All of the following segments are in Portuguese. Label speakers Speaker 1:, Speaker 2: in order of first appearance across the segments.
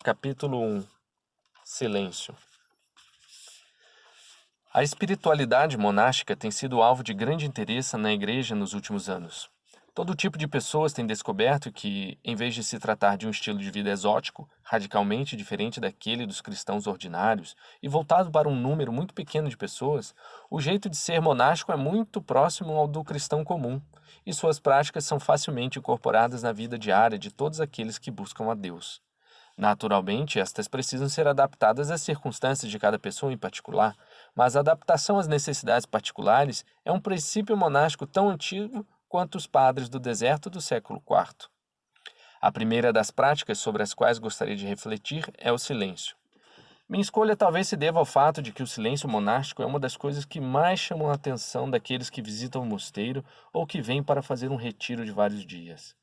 Speaker 1: Capítulo 1. Silêncio. A espiritualidade monástica tem sido alvo de grande interesse na Igreja nos últimos anos. Todo tipo de pessoas tem descoberto que, em vez de se tratar de um estilo de vida exótico, radicalmente diferente daquele dos cristãos ordinários e voltado para um número muito pequeno de pessoas, o jeito de ser monástico é muito próximo ao do cristão comum, e suas práticas são facilmente incorporadas na vida diária de todos aqueles que buscam a Deus. Naturalmente, estas precisam ser adaptadas às circunstâncias de cada pessoa em particular, mas a adaptação às necessidades particulares é um princípio monástico tão antigo quanto os padres do deserto do século IV. A primeira das práticas sobre as quais gostaria de refletir é o silêncio. Minha escolha talvez se deva ao fato de que o silêncio monástico é uma das coisas que mais chamam a atenção daqueles que visitam o mosteiro ou que vêm para fazer um retiro de vários dias.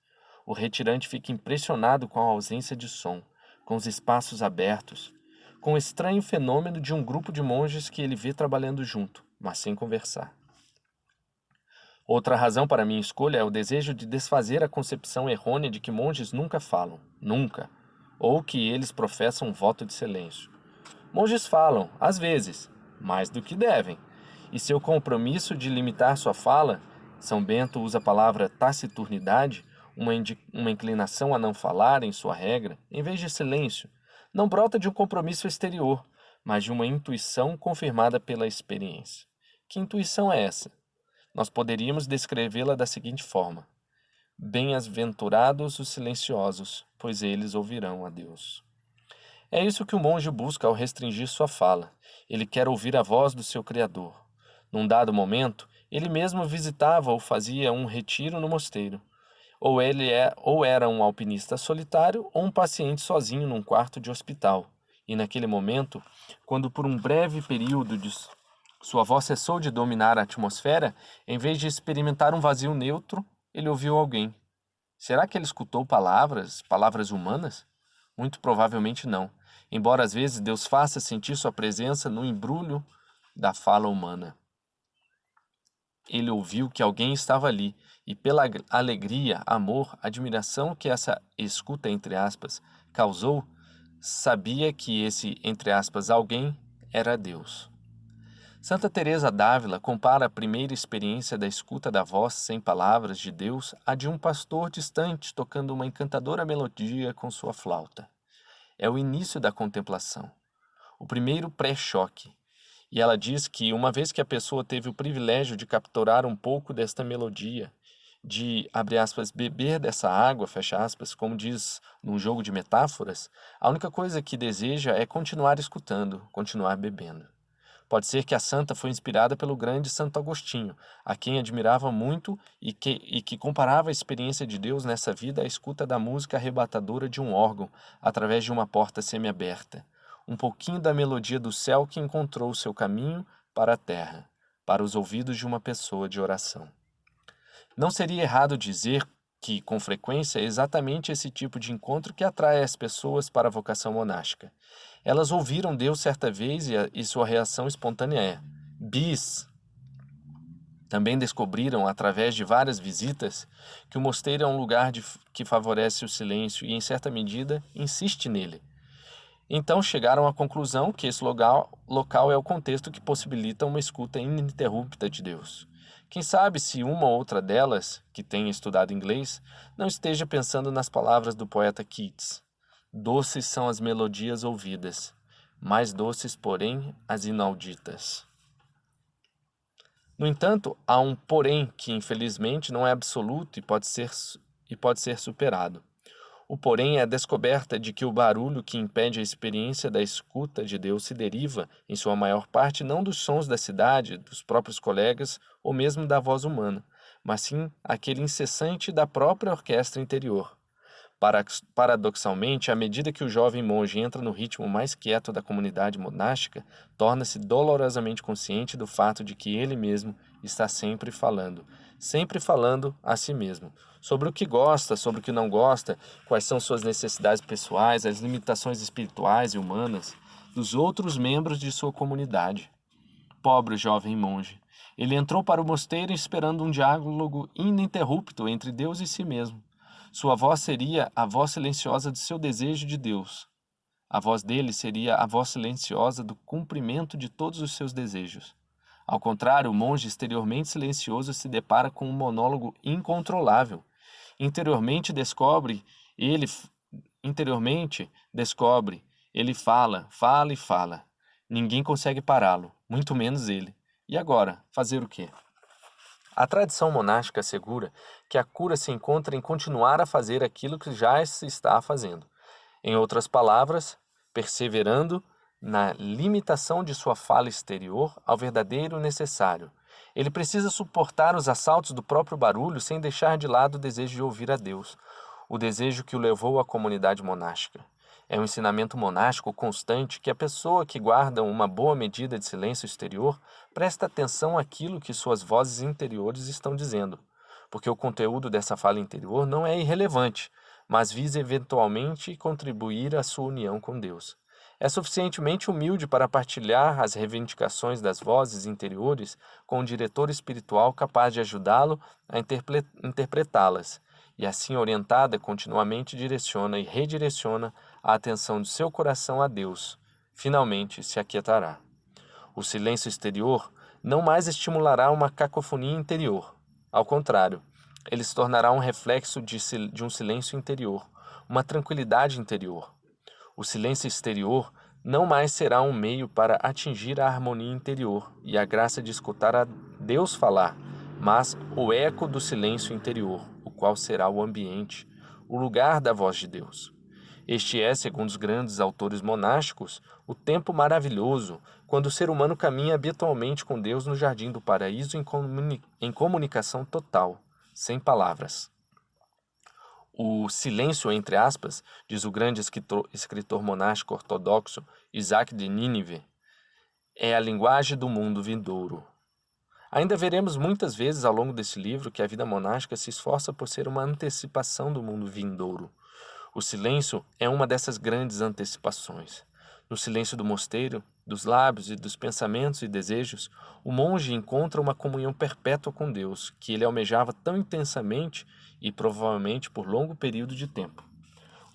Speaker 1: O retirante fica impressionado com a ausência de som, com os espaços abertos, com o estranho fenômeno de um grupo de monges que ele vê trabalhando junto, mas sem conversar. Outra razão para minha escolha é o desejo de desfazer a concepção errônea de que monges nunca falam, nunca, ou que eles professam um voto de silêncio. Monges falam, às vezes, mais do que devem, e seu compromisso de limitar sua fala, São Bento usa a palavra taciturnidade, uma inclinação a não falar em sua regra, em vez de silêncio, não brota de um compromisso exterior, mas de uma intuição confirmada pela experiência. Que intuição é essa? Nós poderíamos descrevê-la da seguinte forma: bem-aventurados os silenciosos, pois eles ouvirão a Deus. É isso que o monge busca ao restringir sua fala. Ele quer ouvir a voz do seu Criador. Num dado momento, ele mesmo visitava ou fazia um retiro no mosteiro. Ou era um alpinista solitário ou um paciente sozinho num quarto de hospital. E naquele momento, quando por um breve período sua voz cessou de dominar a atmosfera, em vez de experimentar um vazio neutro, ele ouviu alguém. Será que ele escutou palavras humanas? Muito provavelmente não, embora às vezes Deus faça sentir sua presença no embrulho da fala humana. Ele ouviu que alguém estava ali, e pela alegria, amor, admiração que essa escuta, entre aspas, causou, sabia que esse, entre aspas, alguém era Deus. Santa Teresa d'Ávila compara a primeira experiência da escuta da voz sem palavras de Deus à de um pastor distante tocando uma encantadora melodia com sua flauta. É o início da contemplação, o primeiro pré-choque. E ela diz que uma vez que a pessoa teve o privilégio de capturar um pouco desta melodia, de, abre aspas, beber dessa água, fecha aspas, como diz num jogo de metáforas, a única coisa que deseja é continuar escutando, continuar bebendo. Pode ser que a santa foi inspirada pelo grande Santo Agostinho, a quem admirava muito e que comparava a experiência de Deus nessa vida à escuta da música arrebatadora de um órgão, através de uma porta semiaberta. Um pouquinho da melodia do céu que encontrou o seu caminho para a terra, para os ouvidos de uma pessoa de oração. Não seria errado dizer que, com frequência, é exatamente esse tipo de encontro que atrai as pessoas para a vocação monástica. Elas ouviram Deus certa vez e sua reação espontânea é: bis! Também descobriram, através de várias visitas, que o mosteiro é um lugar que favorece o silêncio e, em certa medida, insiste nele. Então chegaram à conclusão que esse local é o contexto que possibilita uma escuta ininterrupta de Deus. Quem sabe se uma ou outra delas, que tenha estudado inglês, não esteja pensando nas palavras do poeta Keats. Doces são as melodias ouvidas, mais doces, porém, as inauditas. No entanto, há um porém que, infelizmente, não é absoluto e pode ser superado. O porém é a descoberta de que o barulho que impede a experiência da escuta de Deus se deriva, em sua maior parte, não dos sons da cidade, dos próprios colegas ou mesmo da voz humana, mas sim aquele incessante da própria orquestra interior. Paradoxalmente, à medida que o jovem monge entra no ritmo mais quieto da comunidade monástica, torna-se dolorosamente consciente do fato de que ele mesmo está sempre falando a si mesmo, sobre o que gosta, sobre o que não gosta, quais são suas necessidades pessoais, as limitações espirituais e humanas dos outros membros de sua comunidade. Pobre jovem monge, ele entrou para o mosteiro esperando um diálogo ininterrupto entre Deus e si mesmo. Sua voz seria a voz silenciosa de seu desejo de Deus. A voz dele seria a voz silenciosa do cumprimento de todos os seus desejos. Ao contrário, o monge exteriormente silencioso se depara com um monólogo incontrolável. Interiormente descobre, ele interiormente descobre, ele fala, fala e fala. Ninguém consegue pará-lo, muito menos ele. E agora, fazer o quê? A tradição monástica assegura que a cura se encontra em continuar a fazer aquilo que já se está fazendo. Em outras palavras, perseverando na limitação de sua fala exterior ao verdadeiro necessário. Ele precisa suportar os assaltos do próprio barulho sem deixar de lado o desejo de ouvir a Deus, o desejo que o levou à comunidade monástica. É um ensinamento monástico constante que a pessoa que guarda uma boa medida de silêncio exterior presta atenção àquilo que suas vozes interiores estão dizendo, porque o conteúdo dessa fala interior não é irrelevante, mas visa eventualmente contribuir à sua união com Deus. É suficientemente humilde para partilhar as reivindicações das vozes interiores com um diretor espiritual capaz de ajudá-lo a interpretá-las, e assim orientada continuamente direciona e redireciona a atenção de seu coração a Deus. Finalmente se aquietará. O silêncio exterior não mais estimulará uma cacofonia interior. Ao contrário, ele se tornará um reflexo de um silêncio interior, uma tranquilidade interior. O silêncio exterior não mais será um meio para atingir a harmonia interior e a graça de escutar a Deus falar, mas o eco do silêncio interior, o qual será o ambiente, o lugar da voz de Deus. Este é, segundo os grandes autores monásticos, o tempo maravilhoso, quando o ser humano caminha habitualmente com Deus no jardim do paraíso em comunicação total, sem palavras. O silêncio, entre aspas, diz o grande escritor monástico ortodoxo Isaac de Nínive, é a linguagem do mundo vindouro. Ainda veremos muitas vezes ao longo desse livro que a vida monástica se esforça por ser uma antecipação do mundo vindouro. O silêncio é uma dessas grandes antecipações. No silêncio do mosteiro, dos lábios e dos pensamentos e desejos, o monge encontra uma comunhão perpétua com Deus, que ele almejava tão intensamente e provavelmente por longo período de tempo.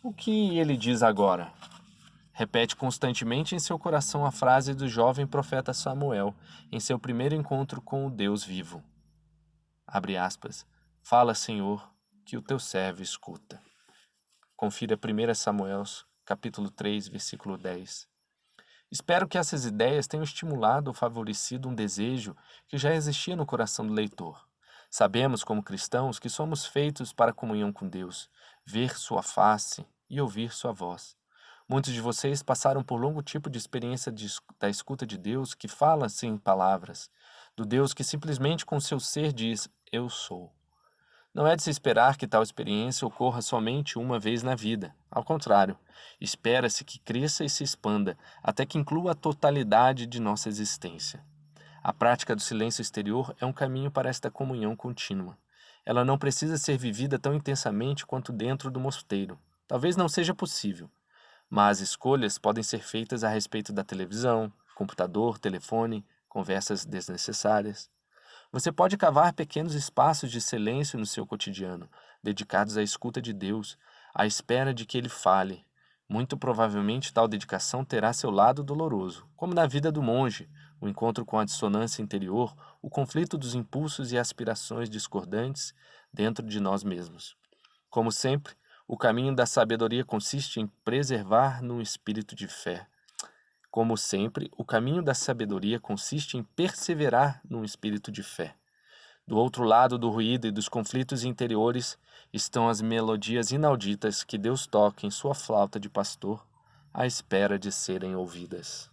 Speaker 1: O que ele diz agora? Repete constantemente em seu coração a frase do jovem profeta Samuel, em seu primeiro encontro com o Deus vivo. Abre aspas. Fala, Senhor, que o teu servo escuta. Confira 1 Samuel, capítulo 3, versículo 10. Espero que essas ideias tenham estimulado ou favorecido um desejo que já existia no coração do leitor. Sabemos, como cristãos, que somos feitos para a comunhão com Deus, ver sua face e ouvir sua voz. Muitos de vocês passaram por longo tipo de experiência da escuta de Deus que fala sem palavras, do Deus que simplesmente com seu ser diz, eu sou. Não é de se esperar que tal experiência ocorra somente uma vez na vida. Ao contrário, espera-se que cresça e se expanda, até que inclua a totalidade de nossa existência. A prática do silêncio exterior é um caminho para esta comunhão contínua. Ela não precisa ser vivida tão intensamente quanto dentro do mosteiro. Talvez não seja possível, mas escolhas podem ser feitas a respeito da televisão, computador, telefone, conversas desnecessárias. Você pode cavar pequenos espaços de silêncio no seu cotidiano, dedicados à escuta de Deus, à espera de que Ele fale. Muito provavelmente tal dedicação terá seu lado doloroso, como na vida do monge, o encontro com a dissonância interior, o conflito dos impulsos e aspirações discordantes dentro de nós mesmos. Como sempre, o caminho da sabedoria consiste em preservar num espírito de fé. Como sempre, o caminho da sabedoria consiste em perseverar num espírito de fé. Do outro lado do ruído e dos conflitos interiores estão as melodias inauditas que Deus toca em sua flauta de pastor, à espera de serem ouvidas.